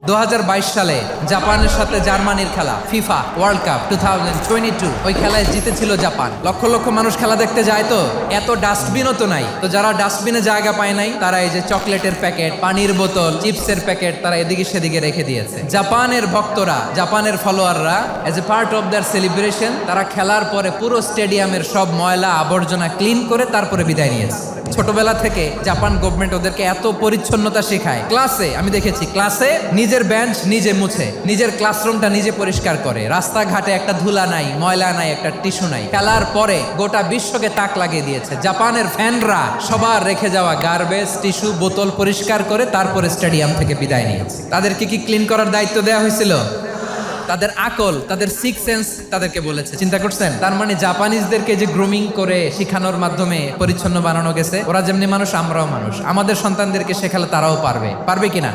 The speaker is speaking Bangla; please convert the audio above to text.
2022 সালে জাপানের সাথে জার্মানির খেলা ফিফা ওয়ার্ল্ড কাপ 2022 ওই খেলায় জিতেছিল জাপান। লক্ষ লক্ষ মানুষ খেলা দেখতে যায়, তো এত ডাস্টবিনও তো নাই। তো যারা ডাস্টবিনে জায়গা পায় নাই তারা এই যে চকলেটের প্যাকেট, পানির বোতল, চিপসের প্যাকেট তারা এদিকে সেদিকে রেখে দিয়েছে। জাপানের ভক্তরা, জাপানের ফলোয়াররা as a part of their celebration তারা খেলার পরে পুরো স্টেডিয়ামের সব ময়লা আবর্জনা ক্লিন করে তারপরে বিদায় নিয়েছে। ছোটবেলা থেকে জাপান গভর্নমেন্ট ওদেরকে এত পরিচ্ছন্নতা শেখায়। ক্লাসে আমি দেখেছি, ক্লাসে নিজের বেঞ্চ নিজে মুছে, নিজের ক্লাসরুমটা নিজে পরিষ্কার করে, রাস্তাঘাটে একটা ধুলা নাই, ময়লা নাই, একটা টিস্যু নাই। খেলার পরে গোটা বিশ্বকে তাক লাগিয়ে দিয়েছে। জাপানের ফ্যানরা সবার রেখে যাওয়া গার্বেজ, টিস্যু, বোতল পরিষ্কার করে তারপরে স্টেডিয়াম থেকে বিদায় নিয়েছে। তাদেরকে কি ক্লিন করার দায়িত্ব দেওয়া হয়েছিল? তাদের আকল, তাদের সিক্স সেন্স তাদেরকে বলেছে। চিন্তা করছেন? তার মানে জাপানিজদেরকে যে গ্রুমিং করে শিখানোর মাধ্যমে পরিচ্ছন্ন বানানো গেছে। ওরা যেমনি মানুষ, আমরাও মানুষ। আমাদের সন্তানদেরকে শেখালে তারাও পারবে কিনা?